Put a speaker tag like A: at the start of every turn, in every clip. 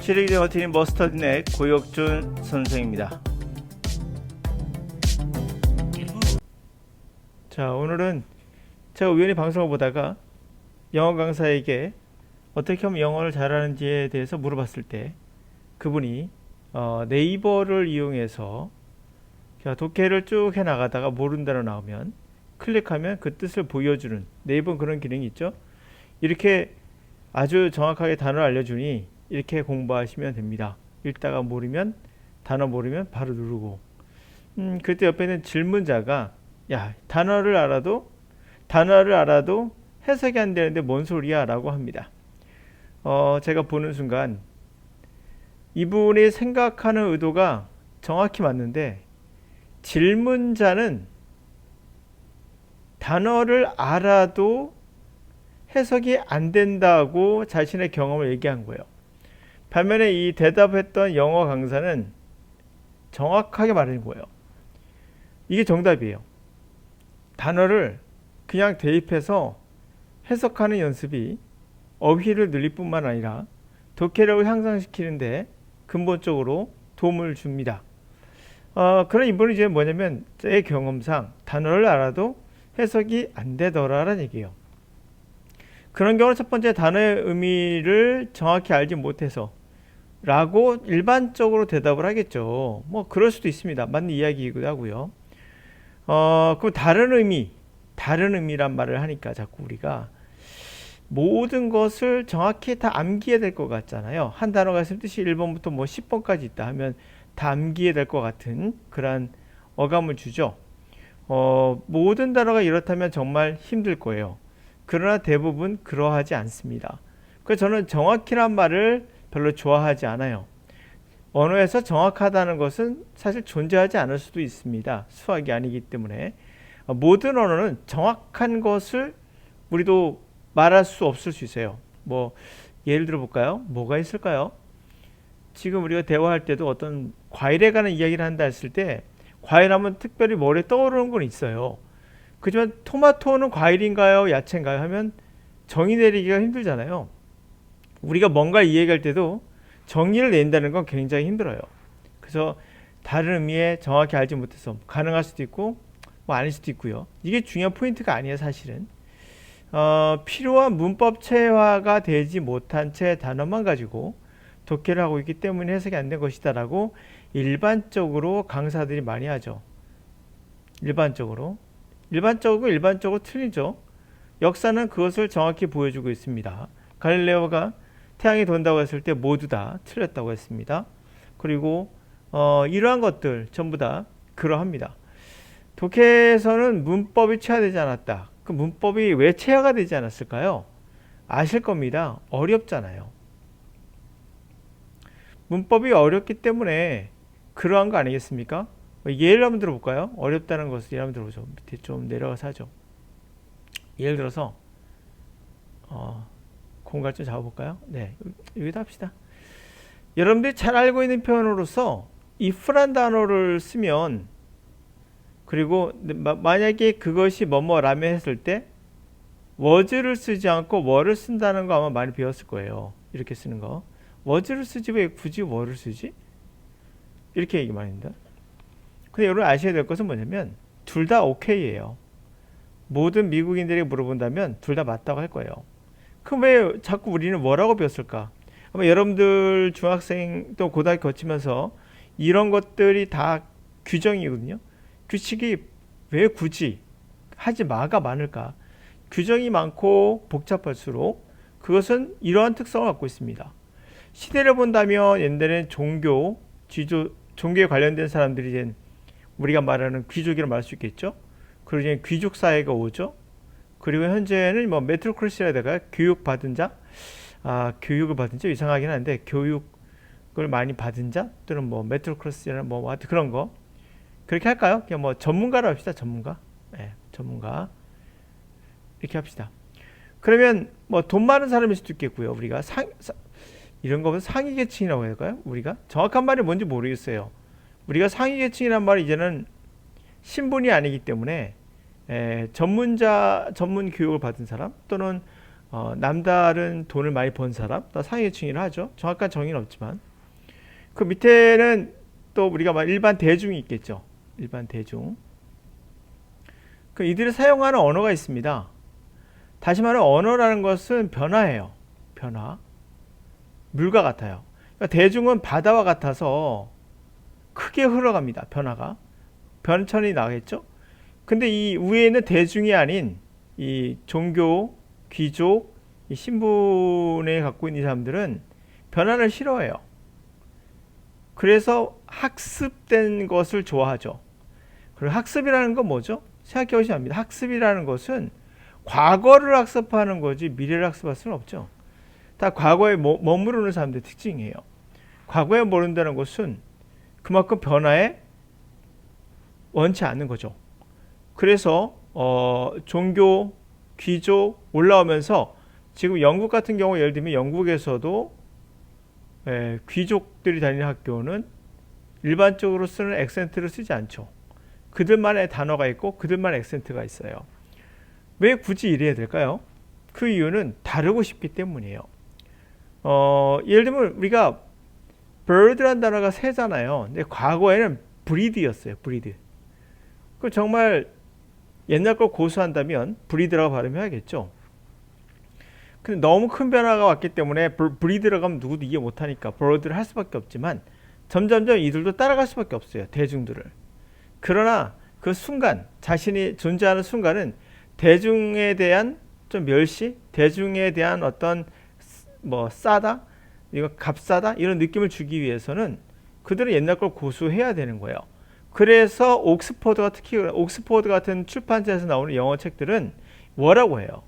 A: 실력이 버티는 머스터드넷 고혁준 선생입니다. 자, 오늘은 제가 우연히 방송을 보다가 영어 강사에게 어떻게 하면 영어를 잘하는지에 대해서 물어봤을 때 그분이 네이버를 이용해서 독해를 쭉 해나가다가 모르는 단어 나오면 클릭하면 그 뜻을 보여주는, 네이버는 그런 기능이 있죠. 이렇게 아주 정확하게 단어를 알려주니 이렇게 공부하시면 됩니다. 읽다가 모르면, 단어 모르면 바로 누르고, 그때 옆에는 질문자가 야, 단어를 알아도 해석이 안 되는데 뭔 소리야 라고 합니다. 제가 보는 순간 이분이 생각하는 의도가 정확히 맞는데, 질문자는 단어를 알아도 해석이 안 된다고 자신의 경험을 얘기한 거예요. 반면에 이 대답했던 영어 강사는 정확하게 말하는 거예요. 이게 정답이에요. 단어를 그냥 대입해서 해석하는 연습이 어휘를 늘릴 뿐만 아니라 독해력을 향상시키는데 근본적으로 도움을 줍니다. 그런 이분이 이제 뭐냐면 제 경험상 단어를 알아도 해석이 안 되더라라는 얘기예요. 그런 경우는 첫 번째, 단어의 의미를 정확히 알지 못해서 라고 일반적으로 대답을 하겠죠. 뭐 그럴 수도 있습니다. 맞는 이야기이기도 하고요. 그럼 다른 의미란 말을 하니까 자꾸 우리가 모든 것을 정확히 다 암기해야 될 것 같잖아요. 한 단어가 있으면 뜻이 1번부터 뭐 10번까지 있다 하면 다 암기해야 될 것 같은 그런 어감을 주죠. 모든 단어가 이렇다면 정말 힘들 거예요. 그러나 대부분 그러하지 않습니다. 그래서 저는 정확히란 말을 별로 좋아하지 않아요. 언어에서 정확하다는 것은 사실 존재하지 않을 수도 있습니다. 수학이 아니기 때문에. 모든 언어는 정확한 것을 우리도 말할 수 없을 수 있어요. 뭐 예를 들어 볼까요? 뭐가 있을까요? 지금 우리가 대화할 때도 어떤 과일에 관한 이야기를 한다 했을 때 과일하면 특별히 머리에 떠오르는 건 있어요. 그렇지만 토마토는 과일인가요? 야채인가요? 하면 정의 내리기가 힘들잖아요. 우리가 뭔가 이야기할 때도 정의를 낸다는 건 굉장히 힘들어요. 그래서 다른 의미에 정확히 알지 못해서 가능할 수도 있고 뭐 아닐 수도 있고요. 이게 중요한 포인트가 아니에요, 사실은. 필요한 문법 체화가 되지 못한 채 단어만 가지고 독해를 하고 있기 때문에 해석이 안 된 것이다 라고 일반적으로 강사들이 많이 하죠. 일반적으로 틀리죠. 역사는 그것을 정확히 보여주고 있습니다. 갈릴레오가 태양이 돈다고 했을 때 모두 다 틀렸다고 했습니다. 그리고 이러한 것들 전부 다 그러합니다. 독해에서는 문법이 체화되지 않았다. 그 문법이 왜 체화가 되지 않았을까요? 아실 겁니다. 어렵잖아요. 문법이 어렵기 때문에 그러한 거 아니겠습니까? 예를 한번 들어볼까요? 어렵다는 것을 예를 한번 들어보죠. 밑에 좀 내려가서 하죠. 예를 들어서 공간 좀 잡아볼까요? 네, 여기다 합시다. 여러분들이 잘 알고 있는 표현으로서 if란 단어를 쓰면, 그리고 만약에 그것이 뭐뭐라면 했을 때 was를 쓰지 않고 were를 쓴다는 거 아마 많이 배웠을 거예요. 이렇게 쓰는 거. was를 쓰지 왜 굳이 were를 쓰지? 이렇게 얘기 많이 합니다. 근데 여러분 아셔야 될 것은 뭐냐면 둘 다 오케이예요. 모든 미국인들에게 물어본다면 둘 다 맞다고 할 거예요. 그럼 왜 자꾸 우리는 뭐라고 배웠을까? 아마 여러분들 중학생 또 고등학교 거치면서 이런 것들이 다 규정이거든요. 규칙이 왜 굳이 하지 마가 많을까? 규정이 많고 복잡할수록 그것은 이러한 특성을 갖고 있습니다. 시대를 본다면 옛날에는 종교에 관련된 사람들이 이제 우리가 말하는 귀족이라고 말할 수 있겠죠. 그리고 이제 귀족 사회가 오죠. 그리고 현재는 뭐 메트로크래시라다가 교육을 받은 자 이상하긴 한데 교육을 많이 받은 자 또는 뭐 메트로크래시나 뭐 하여튼 그런 거 그렇게 할까요? 그냥 뭐 전문가로 합시다. 전문가. 네, 전문가. 이렇게 합시다. 그러면 뭐 돈 많은 사람일 수도 있겠고요. 우리가 이런 거보다 상위 계층이라고 해야 할까요? 우리가 정확한 말이 뭔지 모르겠어요. 우리가 상위 계층이란 말이 이제는 신분이 아니기 때문에 전문 교육을 받은 사람 또는 남다른 돈을 많이 번 사람, 또 상위계층이라 하죠. 정확한 정의는 없지만 그 밑에는 또 우리가 말 일반 대중이 있겠죠. 일반 대중. 그 이들이 사용하는 언어가 있습니다. 다시 말하면 언어라는 것은 변화예요. 변화. 물과 같아요. 그러니까 대중은 바다와 같아서 크게 흘러갑니다. 변화가. 변천이 나겠죠. 근데 이 위에 있는 대중이 아닌 이 종교, 귀족, 이 신분에 갖고 있는 사람들은 변화를 싫어해요. 그래서 학습된 것을 좋아하죠. 그리고 학습이라는 건 뭐죠? 생각해 보시면 압니다. 학습이라는 것은 과거를 학습하는 거지 미래를 학습할 수는 없죠. 다 과거에 머무르는 사람들의 특징이에요. 과거에 모른다는 것은 그만큼 변화에 원치 않는 거죠. 그래서 종교, 귀족 올라오면서 지금 영국 같은 경우 예를 들면 영국에서도 귀족들이 다니는 학교는 일반적으로 쓰는 액센트를 쓰지 않죠. 그들만의 단어가 있고 그들만의 액센트가 있어요. 왜 굳이 이래야 될까요? 그 이유는 다르고 싶기 때문이에요. 예를 들면 우리가 bird라는 단어가 새잖아요. 근데 과거에는 breed였어요. breed. 그 정말 옛날 걸 고수한다면 breed라고 발음해야겠죠. 근데 너무 큰 변화가 왔기 때문에 breed라고 하면 누구도 이해 못하니까 bird를 할 수밖에 없지만 점점점 이들도 따라갈 수밖에 없어요. 대중들을. 그러나 그 순간 자신이 존재하는 순간은 대중에 대한 좀 멸시, 대중에 대한 어떤 뭐 싸다, 이거 값싸다 이런 느낌을 주기 위해서는 그들은 옛날 걸 고수해야 되는 거예요. 그래서 옥스퍼드가 특히 옥스퍼드 같은 출판사에서 나오는 영어 책들은 뭐라고 해요?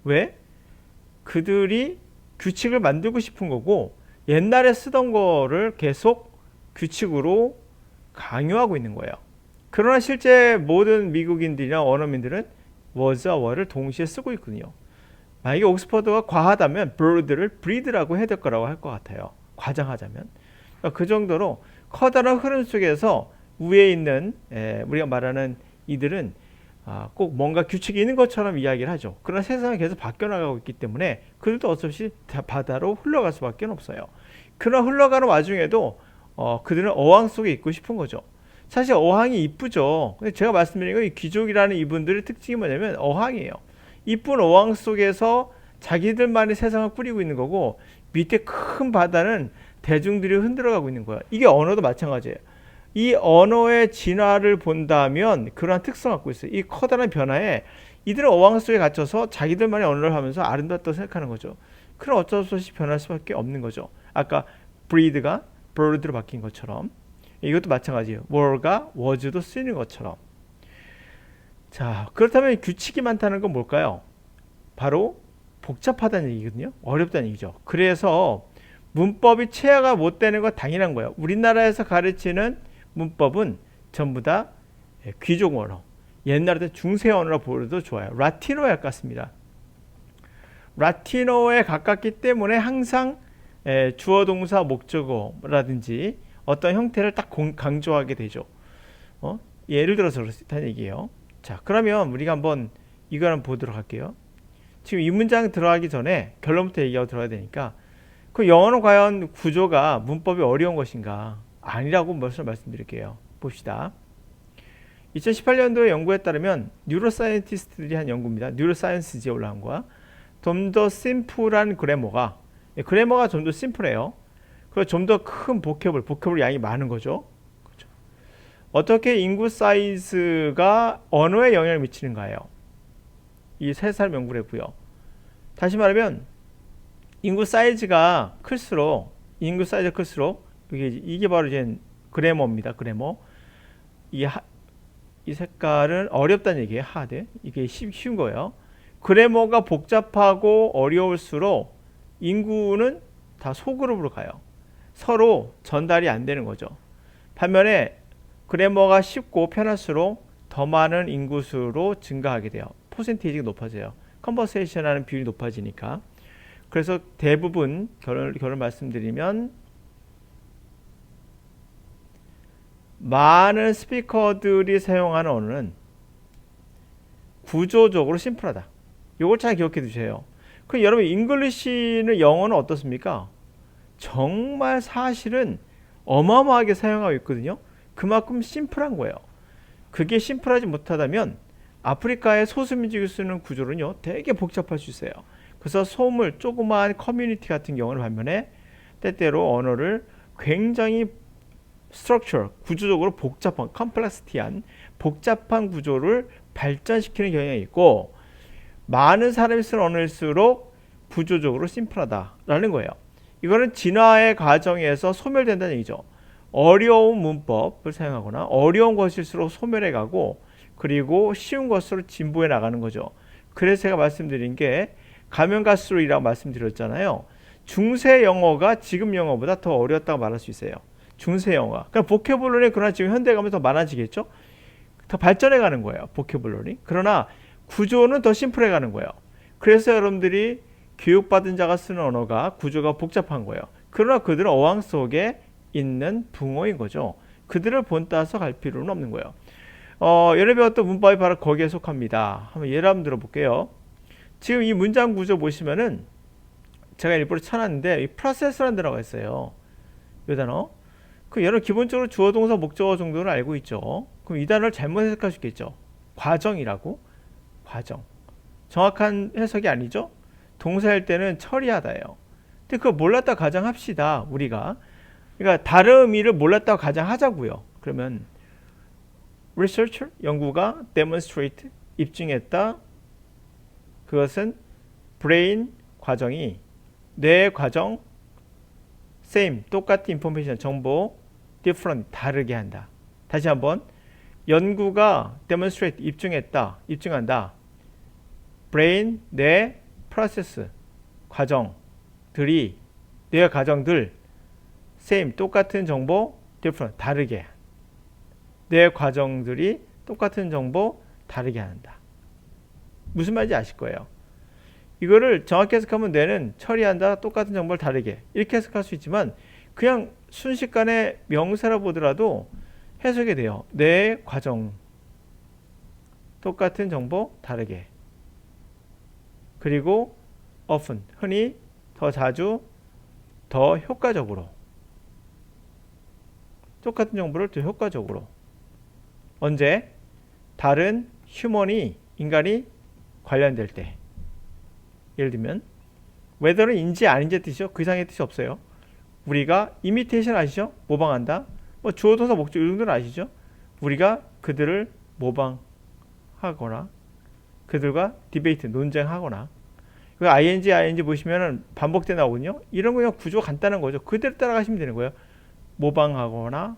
A: 왜? 그들이 규칙을 만들고 싶은 거고 옛날에 쓰던 거를 계속 규칙으로 강요하고 있는 거예요. 그러나 실제 모든 미국인들이나 원어민들은 was와 were를 동시에 쓰고 있거든요. 만약에 옥스퍼드가 과하다면 bird를 breed라고 해야 될 거라고 할 것 같아요. 과장하자면. 그러니까 그 정도로 커다란 흐름 속에서 위에 있는 우리가 말하는 이들은 꼭 뭔가 규칙이 있는 것처럼 이야기를 하죠. 그러나 세상은 계속 바뀌어나가고 있기 때문에 그들도 어쩔 수 없이 바다로 흘러갈 수밖에 없어요. 그러나 흘러가는 와중에도 그들은 어항 속에 있고 싶은 거죠. 사실 어항이 이쁘죠. 근데 제가 말씀드린 건 이 귀족이라는 이분들의 특징이 뭐냐면 어항이에요. 이쁜 어항 속에서 자기들만의 세상을 꾸리고 있는 거고 밑에 큰 바다는 대중들이 흔들어가고 있는 거야. 이게 언어도 마찬가지예요. 이 언어의 진화를 본다면 그러한 특성을 갖고 있어요. 이 커다란 변화에 이들은 어항 속에 갇혀서 자기들만의 언어를 하면서 아름답다고 생각하는 거죠. 그럼 어쩔 수 없이 변할 수밖에 없는 거죠. 아까 breed가 bird로 바뀐 것처럼 이것도 마찬가지예요. were가 was도 쓰이는 것처럼. 자, 그렇다면 규칙이 많다는 건 뭘까요? 바로 복잡하다는 얘기거든요. 어렵다는 얘기죠. 그래서 문법이 체화가 못 되는 건 당연한 거예요. 우리나라에서 가르치는 문법은 전부 다 귀족 언어, 옛날에 중세 언어로 보여도 좋아요. 라틴어에 가깝습니다. 라틴어에 가깝기 때문에 항상 주어 동사 목적어라든지 어떤 형태를 딱 강조하게 되죠. 예를 들어서 그렇다는 얘기예요. 자, 그러면 우리가 한번 이걸 한번 보도록 할게요. 지금 이 문장 들어가기 전에 결론부터 얘기하고 들어가야 되니까 그 영어는 과연 구조가 문법이 어려운 것인가? 아니라고 말씀드릴게요. 봅시다. 2018년도에 연구에 따르면 뉴로사이언티스트들이 한 연구입니다. 뉴로사이언스지에 올라온 거야. 좀 더 심플한 그래머가 좀 더 심플해요. 그리고 좀 더 큰 보캐블 양이 많은 거죠. 그렇죠. 어떻게 인구 사이즈가 언어에 영향을 미치는가요? 이 세 사람 연구를 했고요. 다시 말하면 인구 사이즈가 클수록 이게 바로 이제 그래머입니다. 그래머. 이 색깔은 어렵다는 얘기예요. 하드. 이게 쉬운 거예요. 그래머가 복잡하고 어려울수록 인구는 다 소그룹으로 가요. 서로 전달이 안 되는 거죠. 반면에 그래머가 쉽고 편할수록 더 많은 인구수로 증가하게 돼요. 퍼센테이지가 높아져요. 컨버세이션 하는 비율이 높아지니까. 그래서 대부분 결론 말씀드리면 많은 스피커들이 사용하는 언어는 구조적으로 심플하다. 이걸 잘 기억해 두세요. 그 여러분 잉글리시는 영어는 어떻습니까? 정말 사실은 어마어마하게 사용하고 있거든요. 그만큼 심플한 거예요. 그게 심플하지 못하다면 아프리카의 소수민족이 쓰는 구조는요 되게 복잡할 수 있어요. 그래서 소물 조그마한 커뮤니티 같은 경우는 반면에 때때로 언어를 굉장히 structure 구조적으로 복잡한 컴플렉시티한 복잡한 구조를 발전시키는 경향이 있고 많은 사람이 쓰는 언어일수록 구조적으로 심플하다라는 거예요. 이거는 진화의 과정에서 소멸된다는 얘기죠. 어려운 문법을 사용하거나 어려운 것일수록 소멸해 가고 그리고 쉬운 것으로 진보해 나가는 거죠. 그래서 제가 말씀드린 게 가면 갈수록이라고 말씀드렸잖아요. 중세 영어가 지금 영어보다 더 어려웠다고 말할 수 있어요. 중세 영어가. 그러니까 보캐블러리 그러나 지금 현대 가면 더 많아지겠죠. 더 발전해 가는 거예요. 보캐블러리. 그러나 구조는 더 심플해 가는 거예요. 그래서 여러분들이 교육받은 자가 쓰는 언어가 구조가 복잡한 거예요. 그러나 그들은 어항 속에 있는 붕어인 거죠. 그들을 본따서 갈 필요는 없는 거예요. 예를 배웠던 문법이 바로 거기에 속합니다. 한번 예를 한번 들어볼게요. 지금 이 문장 구조 보시면은 제가 일부러 쳐놨는데 이 프로세스라는 단어가 있어요. 이 단어. 그 여러분 기본적으로 주어 동사 목적어 정도는 알고 있죠. 그럼 이 단어를 잘못 해석할 수 있겠죠. 과정이라고. 과정. 정확한 해석이 아니죠. 동사일 때는 처리하다예요. 근데 그걸 몰랐다 가정합시다. 우리가. 그러니까 다른 의미를 몰랐다고 가정하자고요. 그러면 researcher 연구가 demonstrate 입증했다. 그것은 brain 과정이 뇌 과정 same 똑같은 information 정보 different 다르게 한다. 다시 한번 연구가 demonstrate 입증했다. 입증한다. brain 뇌 process 과정들이 뇌 과정들 same 똑같은 정보 different 다르게 뇌 과정들이 똑같은 정보 다르게 한다. 무슨 말인지 아실 거예요. 이거를 정확히 해석하면 뇌는 처리한다 똑같은 정보를 다르게 이렇게 해석할 수 있지만 그냥 순식간에 명사로 보더라도 해석이 돼요. 뇌 과정 똑같은 정보 다르게 그리고 often 흔히 더 자주 더 효과적으로 똑같은 정보를 더 효과적으로 언제 다른 휴먼이 인간이 관련될 때 예를 들면 whether는 인지 아닌지 뜻이죠. 그 이상의 뜻이 없어요. 우리가 imitation 아시죠? 모방한다. 뭐 주어 동사 목적 이 정도는 아시죠? 우리가 그들을 모방하거나 그들과 디베이트 논쟁하거나 ing 보시면은 반복돼 나오거든요. 이런 거 그냥 구조가 간단한 거죠. 그대로 따라가시면 되는 거예요. 모방하거나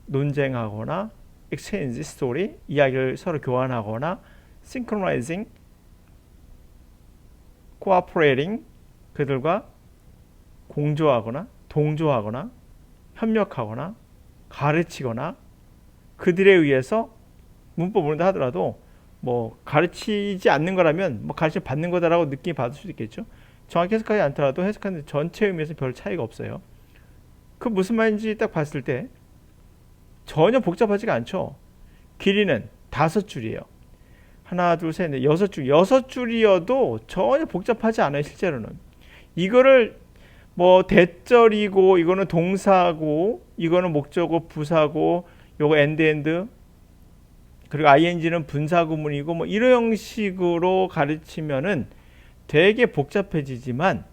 A: 논쟁하거나 exchange story 이야기를 서로 교환하거나 synchronizing cooperating 그들과 공조하거나 동조하거나 협력하거나 가르치거나 그들에 의해서 문법 모른다 하더라도 뭐 가르치지 않는 거라면 뭐 가르침 받는 거다라고 느낌이 받을 수도 있겠죠. 정확히 해석하지 않더라도 해석하는 전체 의미에서 별 차이가 없어요. 그 무슨 말인지 딱 봤을 때 전혀 복잡하지가 않죠. 길이는 5줄이에요. 하나, 둘, 셋, 넷, 6줄. 6줄이어도 전혀 복잡하지 않아요, 실제로는. 이거를 뭐 대절이고 이거는 동사고 이거는 목적어 부사고 요거 엔드 그리고 ing는 분사구문이고 뭐 이런 형식으로 가르치면은 되게 복잡해지지만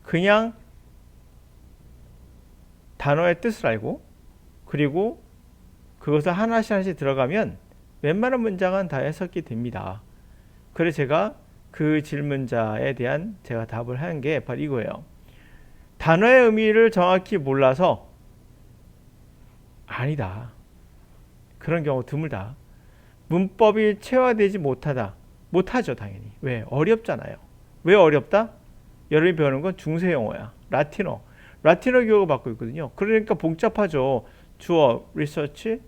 A: 그냥 단어의 뜻을 알고 그리고 그것을 하나씩 하나씩 들어가면 웬만한 문장은 다 해석이 됩니다. 그래서 제가 그 질문자에 대한 제가 답을 한 게 바로 이거예요. 단어의 의미를 정확히 몰라서 아니다. 그런 경우 드물다. 문법이 체화되지 못하죠 당연히. 왜? 어렵잖아요. 왜 어렵다? 여러분이 배우는 건 중세 영어야. 라틴어 교육을 받고 있거든요. 그러니까 복잡하죠. 주어, research,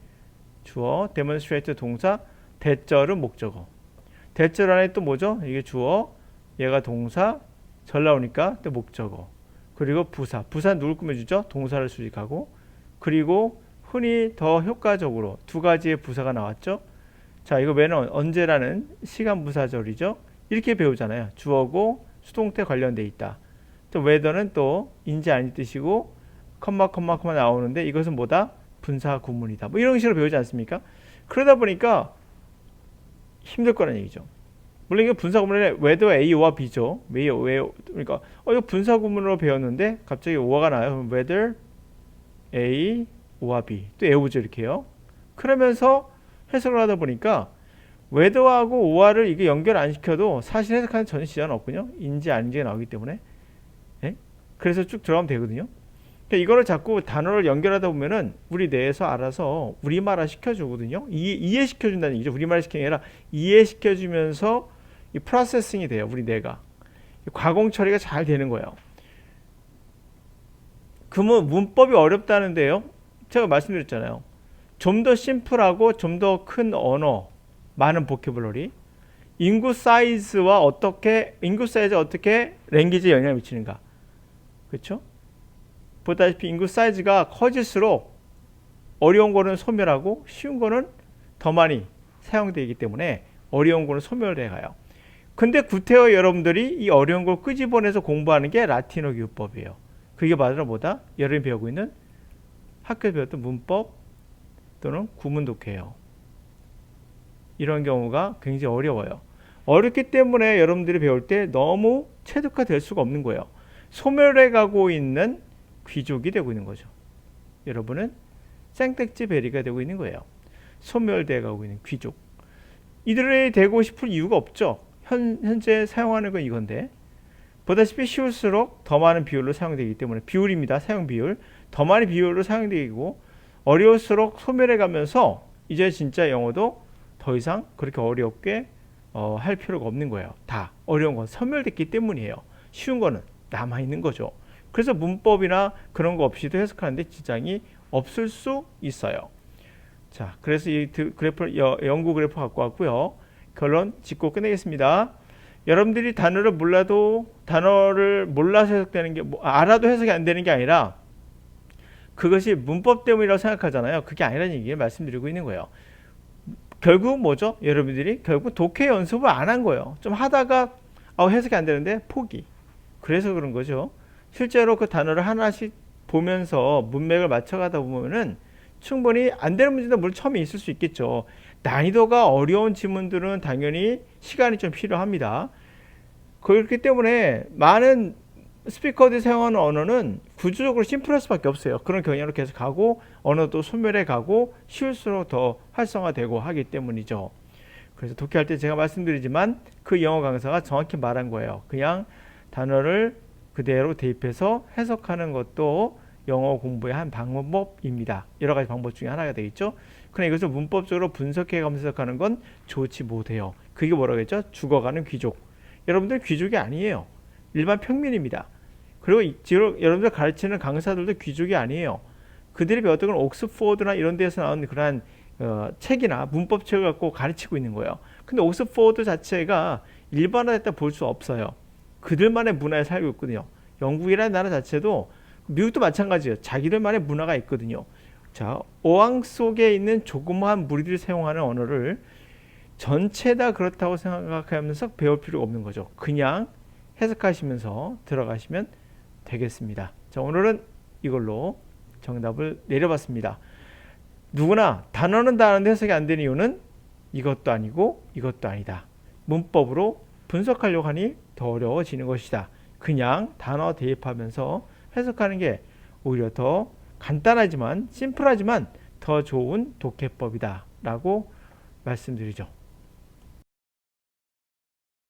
A: 주어, demonstrate 동사, 대절은 목적어. 대절 안에 또 뭐죠? 이게 주어, 얘가 동사, 절 나오니까 또 목적어. 그리고 부사 누굴 꾸며주죠? 동사를 수식하고 그리고 흔히 더 효과적으로 두 가지의 부사가 나왔죠. 자, 이거 왜는 언제라는 시간 부사절이죠. 이렇게 배우잖아요. 주어고 수동태 관련돼 있다. 또 whether는 또 인지 아닌 뜻이고 컴마 나오는데 이것은 뭐다? 분사 구문이다. 뭐 이런 식으로 배우지 않습니까? 그러다 보니까 힘들 거란 얘기죠. 물론 이게 분사 구문에 whether A와 B죠. 왜 그러니까 이거 분사 구문으로 배웠는데 갑자기 오가 나요. whether A와 B 또 A오죠 이렇게요. 그러면서 해석을 하다 보니까 whether하고 or를 이게 연결 안 시켜도 사실 해석하는 전혀 지장은 없군요. 인지 아닌지가 나오기 때문에. 예? 그래서 쭉 들어가면 되거든요. 그러니까 이거를 자꾸 단어를 연결하다 보면은 우리 뇌에서 알아서 우리말화 시켜주거든요. 이해시켜준다는 얘기죠. 우리말 시키는 게 아니라 이해시켜주면서 이 프로세싱이 돼요. 우리 뇌가. 가공 처리가 잘 되는 거예요. 그러면 문법이 어렵다는데요. 제가 말씀드렸잖아요. 좀 더 심플하고 좀 더 큰 언어, 많은 보캐블러리, 인구 사이즈가 어떻게 랭귀지에 영향을 미치는가. 그렇죠? 보다시피 인구 사이즈가 커질수록 어려운 거는 소멸하고 쉬운 거는 더 많이 사용되기 때문에 어려운 거는 소멸돼 가요. 근데 구태여 여러분들이 이 어려운 걸 끄집어내서 공부하는 게 라틴어 기호법이에요. 그게 바로 뭐다? 여러분이 배우고 있는 학교에서 배웠던 문법 또는 구문 독해예요. 이런 경우가 굉장히 어려워요. 어렵기 때문에 여러분들이 배울 때 너무 체득화될 수가 없는 거예요. 소멸해 가고 있는 귀족이 되고 있는 거죠. 여러분은 생택지 베리가 되고 있는 거예요. 소멸돼 가고 있는 귀족. 이들이 되고 싶을 이유가 없죠. 현재 사용하는 건 이건데 보다시피 쉬울수록 더 많은 비율로 사용되기 때문에 비율입니다. 사용 비율. 더 많은 비율로 사용되고 어려울수록 소멸해 가면서 이제 진짜 영어도 더 이상 그렇게 어렵게 할 필요가 없는 거예요. 다 어려운 건 소멸됐기 때문이에요. 쉬운 거는 남아있는 거죠. 그래서 문법이나 그런 거 없이도 해석하는데 지장이 없을 수 있어요. 자, 그래서 이 그래프, 연구 그래프 갖고 왔고요. 결론 짚고 끝내겠습니다. 여러분들이 단어를 몰라서 해석되는 게 알아도 해석이 안 되는 게 아니라 그것이 문법 때문이라고 생각하잖아요. 그게 아니라는 얘기를 말씀드리고 있는 거예요. 결국 뭐죠? 여러분들이 결국 독해 연습을 안 한 거예요. 좀 하다가 해석이 안 되는데 포기. 그래서 그런 거죠. 실제로 그 단어를 하나씩 보면서 문맥을 맞춰가다 보면은 충분히 안 되는 문제도 물론 처음에 있을 수 있겠죠. 난이도가 어려운 지문들은 당연히 시간이 좀 필요합니다. 그렇기 때문에 많은 스피커들이 사용하는 언어는 구조적으로 심플할 수밖에 없어요. 그런 경향으로 계속 가고 언어도 소멸해 가고 쉬울수록 더 활성화되고 하기 때문이죠. 그래서 독해할 때 제가 말씀드리지만 그 영어 강사가 정확히 말한 거예요. 그냥 단어를 그대로 대입해서 해석하는 것도 영어 공부의 한 방법입니다. 여러 가지 방법 중에 하나가 되겠죠. 그러나 이것을 문법적으로 분석해 가면서 해석하는 건 좋지 못해요. 그게 뭐라고 했죠? 죽어가는 귀족. 여러분들 귀족이 아니에요. 일반 평민입니다. 그리고 여러분들 가르치는 강사들도 귀족이 아니에요. 그들이 배웠던 건 옥스포드나 이런 데서 나온 그러한 책이나 문법책을 갖고 가르치고 있는 거예요. 근데 옥스포드 자체가 일반화됐다 볼 수 없어요. 그들만의 문화에 살고 있거든요. 영국이라는 나라 자체도 미국도 마찬가지예요. 자기들만의 문화가 있거든요. 자, 어항 속에 있는 조그마한 무리들이 사용하는 언어를 전체 다 그렇다고 생각하면서 배울 필요가 없는 거죠. 그냥 해석하시면서 들어가시면 되겠습니다. 자, 오늘은 이걸로 정답을 내려봤습니다. 누구나 단어는 다 아는데 해석이 안 되는 이유는 이것도 아니고 이것도 아니다. 문법으로 분석하려고 하니 더 어려워지는 것이다. 그냥 단어 대입하면서 해석하는 게 오히려 더 간단하지만 심플하지만 더 좋은 독해법이다 라고 말씀드리죠.